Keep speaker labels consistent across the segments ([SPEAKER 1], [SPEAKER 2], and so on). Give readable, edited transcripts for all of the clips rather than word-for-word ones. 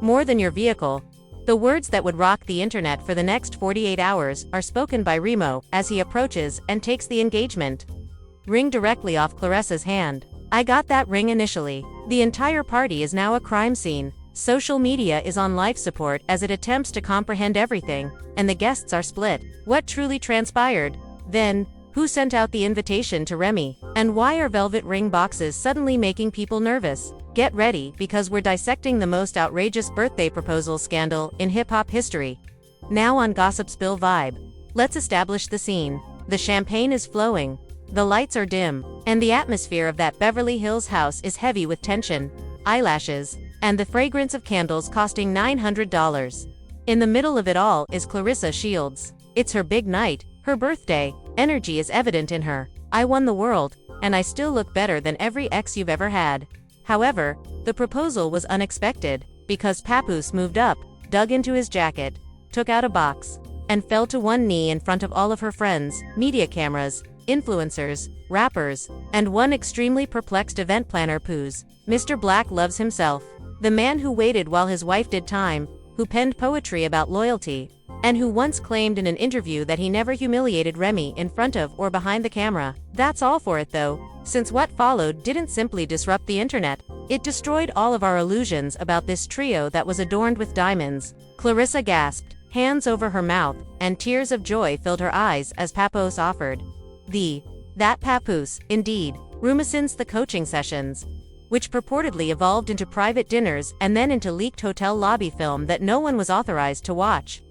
[SPEAKER 1] more than your vehicle. The words that would rock the internet for the next 48 hours are spoken by Remo as he approaches and takes the engagement ring directly off Claressa's hand. I got that ring initially. The entire party is now a crime scene. Social media is on life support as it attempts to comprehend everything, and the guests are split. What truly transpired? Then, who sent out the invitation to Remy? And why are velvet ring boxes suddenly making people nervous? Get ready, because we're dissecting the most outrageous birthday proposal scandal in hip-hop history. Now on Gossip Spill Vibe. Let's establish the scene. The champagne is flowing, the lights are dim, and the atmosphere of that Beverly Hills house is heavy with tension, eyelashes, and the fragrance of candles costing $900. In the middle of it all is Claressa Shields. It's her big night, her birthday. Energy is evident in her. I won the world, and I still look better than every ex you've ever had. However, the proposal was unexpected, because Papoose moved up, dug into his jacket, took out a box, and fell to one knee in front of all of her friends, media cameras, influencers, rappers, and one extremely perplexed event planner. Papoose. Mr. Black loves himself. The man who waited while his wife did time, who penned poetry about loyalty, and who once claimed in an interview that he never humiliated Remy in front of or behind the camera. That's all for it though, since what followed didn't simply disrupt the internet, it destroyed all of our illusions about this trio that was adorned with diamonds. Claressa gasped, hands over her mouth, and tears of joy filled her eyes as Papoose offered. That Papoose, indeed, rumor since the coaching sessions, which purportedly evolved into private dinners and then into leaked hotel lobby film that no one was authorized to watch,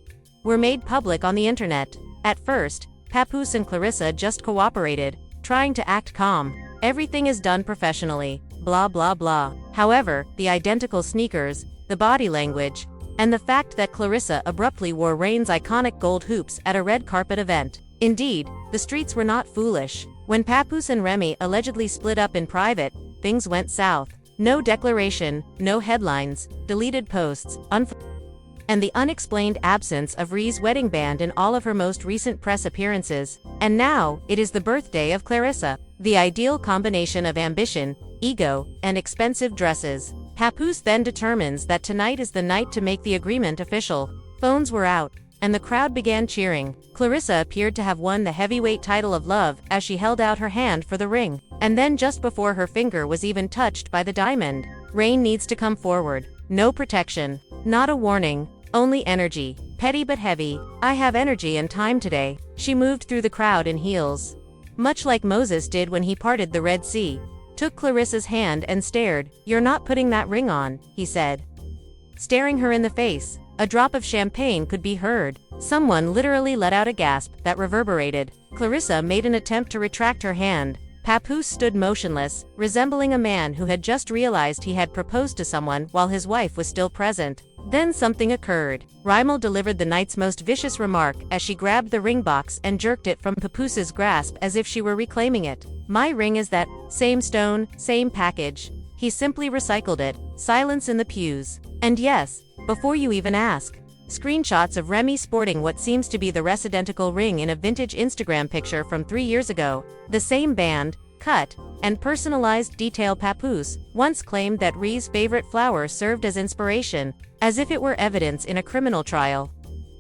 [SPEAKER 1] were made public on the internet. At first, Papoose and Claressa just cooperated, trying to act calm. Everything is done professionally, blah blah blah. However, the identical sneakers, the body language, and the fact that Claressa abruptly wore Reign's iconic gold hoops at a red carpet event. Indeed, the streets were not foolish. When Papoose and Remy allegedly split up in private, things went south. No declaration, no headlines, deleted posts, and the unexplained absence of Rhee's wedding band in all of her most recent press appearances. And now, it is the birthday of Claressa. The ideal combination of ambition, ego, and expensive dresses. Papoose then determines that tonight is the night to make the agreement official. Phones were out, and the crowd began cheering. Claressa appeared to have won the heavyweight title of love as she held out her hand for the ring. And then just before her finger was even touched by the diamond, Reign needs to come forward. No protection, not a warning, only energy. Petty but heavy. I have energy and time today. She moved through the crowd in heels, much like Moses did when he parted the Red Sea. Took Claressa's hand and stared. You're not putting that ring on, he said, staring her in the face. A drop of champagne could be heard. Someone literally let out a gasp that reverberated. Claressa made an attempt to retract her hand. Papoose stood motionless, resembling a man who had just realized he had proposed to someone while his wife was still present. Then something occurred. Remy delivered the night's most vicious remark as she grabbed the ring box and jerked it from Papoose's grasp as if she were reclaiming it. My ring is that, same stone, same package. He simply recycled it. Silence in the pews. And yes, before you even ask, screenshots of Remy sporting what seems to be the residential ring in a vintage Instagram picture from 3 years ago. The same band, cut, and personalized detail. Papoose once claimed that Rhee's favorite flower served as inspiration, as if it were evidence in a criminal trial.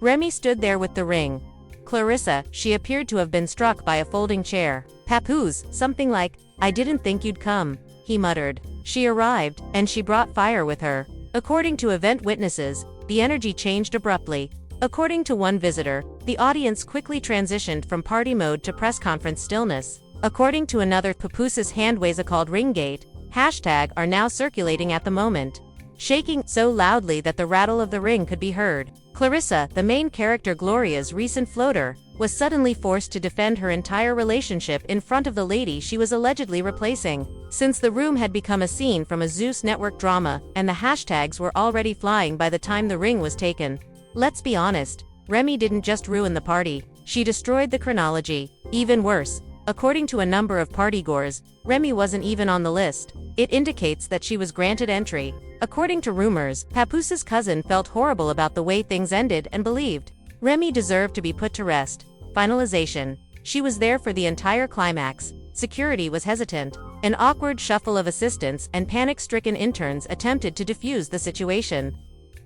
[SPEAKER 1] Remy stood there with the ring. Claressa, she appeared to have been struck by a folding chair. Papoose, something like, I didn't think you'd come, he muttered. She arrived, and she brought fire with her. According to event witnesses, the energy changed abruptly. According to one visitor, the audience quickly transitioned from party mode to press conference stillness. According to another, Papoose's hand waves called Ringgate, hashtag are now circulating at the moment, shaking so loudly that the rattle of the ring could be heard. Claressa, the main character Gloria's recent floater, was suddenly forced to defend her entire relationship in front of the lady she was allegedly replacing. Since the room had become a scene from a Zeus Network drama, and the hashtags were already flying by the time the ring was taken. Let's be honest, Remy didn't just ruin the party, she destroyed the chronology. Even worse, according to a number of partygoers, Remy wasn't even on the list. It indicates that she was granted entry. According to rumors, Papoose's cousin felt horrible about the way things ended and believed Remy deserved to be put to rest. Finalization. She was there for the entire climax. Security was hesitant. An awkward shuffle of assistants and panic-stricken interns attempted to defuse the situation.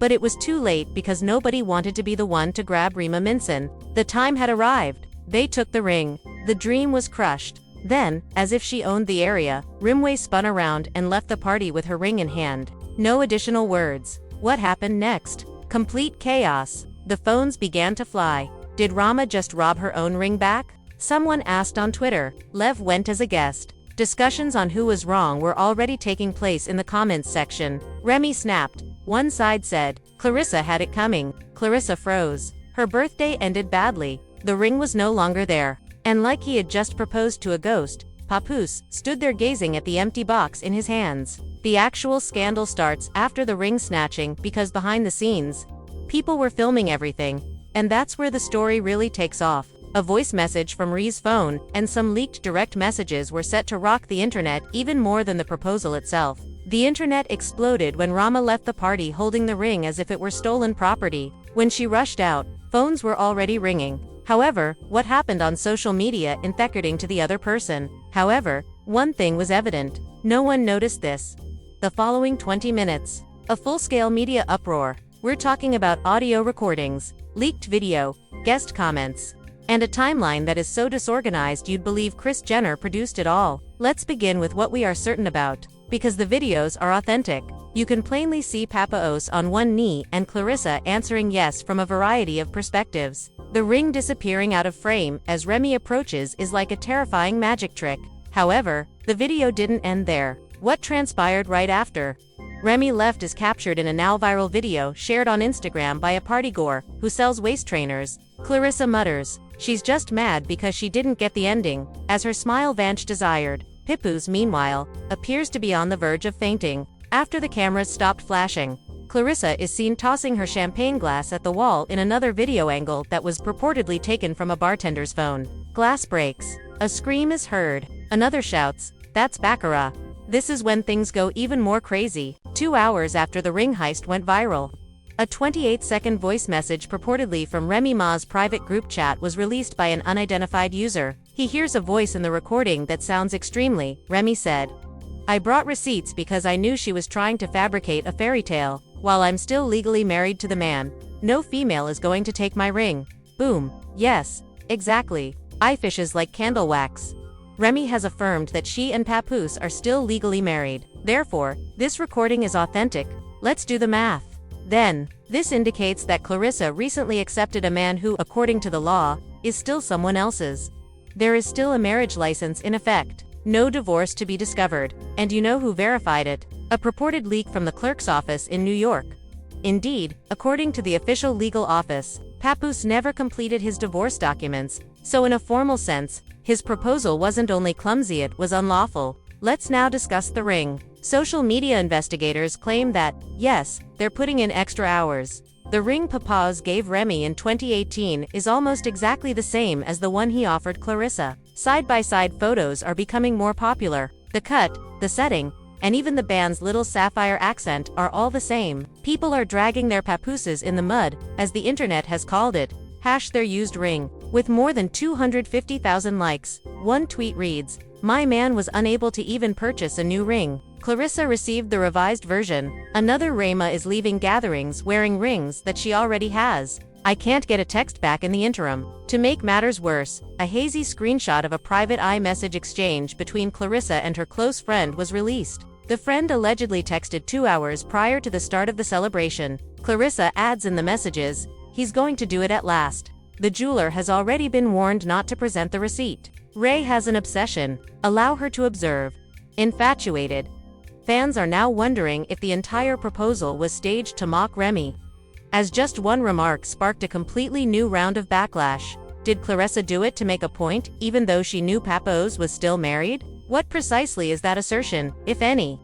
[SPEAKER 1] But it was too late because nobody wanted to be the one to grab Remy Ma. The time had arrived. They took the ring. The dream was crushed. Then, as if she owned the area, Remy spun around and left the party with her ring in hand. No additional words. What happened next? Complete chaos. The phones began to fly. Did Rama just rob her own ring back? Someone asked on Twitter. Lev went as a guest. Discussions on who was wrong were already taking place in the comments section. Remy snapped. One side said, Claressa had it coming. Claressa froze. Her birthday ended badly. The ring was no longer there. And like he had just proposed to a ghost, Papoose stood there gazing at the empty box in his hands. The actual scandal starts after the ring snatching because behind the scenes, people were filming everything. And that's where the story really takes off. A voice message from Rhee's phone and some leaked direct messages were set to rock the internet even more than the proposal itself. The internet exploded when Rama left the party holding the ring as if it were stolen property. When she rushed out, phones were already ringing. However, what happened on social media according to the other person? However, one thing was evident. No one noticed this. The following 20 minutes. A full-scale media uproar. We're talking about audio recordings, leaked video, guest comments, and a timeline that is so disorganized you'd believe Kris Jenner produced it all. Let's begin with what we are certain about. Because the videos are authentic. You can plainly see Papoose on one knee and Claressa answering yes from a variety of perspectives. The ring disappearing out of frame as Remy approaches is like a terrifying magic trick. However, the video didn't end there. What transpired right after? Remy left is captured in a now viral video shared on Instagram by a partygoer who sells waist trainers. Claressa mutters, she's just mad because she didn't get the ending, as her smile vanished desired. Papoose, meanwhile, appears to be on the verge of fainting. After the cameras stopped flashing, Claressa is seen tossing her champagne glass at the wall in another video angle that was purportedly taken from a bartender's phone. Glass breaks. A scream is heard. Another shouts, that's baccarat. This is when things go even more crazy. 2 hours after the ring heist went viral, a 28-second voice message purportedly from Remy Ma's private group chat was released by an unidentified user. He hears a voice in the recording that sounds extremely. Remy said, I brought receipts because I knew she was trying to fabricate a fairy tale. While I'm still legally married to the man, no female is going to take my ring. Boom. Yes, exactly. Eye fishes like candle wax. Remy has affirmed that she and Papoose are still legally married. Therefore, this recording is authentic. Let's do the math. Then, this indicates that Claressa recently accepted a man who, according to the law, is still someone else's. There is still a marriage license in effect. No divorce to be discovered. And you know who verified it? A purported leak from the clerk's office in New York. Indeed, according to the official legal office, Papoose never completed his divorce documents, so in a formal sense, his proposal wasn't only clumsy, it was unlawful. Let's now discuss the ring. Social media investigators claim that, yes, they're putting in extra hours. The ring Papoose gave Remy in 2018 is almost exactly the same as the one he offered Claressa. Side-by-side photos are becoming more popular. The cut, the setting, and even the band's little sapphire accent are all the same. People are dragging their papooses in the mud, as the internet has called it, their used ring. With more than 250,000 likes, one tweet reads, my man was unable to even purchase a new ring. Claressa received the revised version. Another Remy Ma is leaving gatherings wearing rings that she already has. I can't get a text back in the interim. To make matters worse, a hazy screenshot of a private iMessage exchange between Claressa and her close friend was released. The friend allegedly texted 2 hours prior to the start of the celebration. Claressa adds in the messages, he's going to do it at last. The jeweler has already been warned not to present the receipt. Ray has an obsession. Allow her to observe. Infatuated. Fans are now wondering if the entire proposal was staged to mock Remy. As just one remark sparked a completely new round of backlash. Did Claressa do it to make a point, even though she knew Papoose was still married? What precisely is that assertion, if any?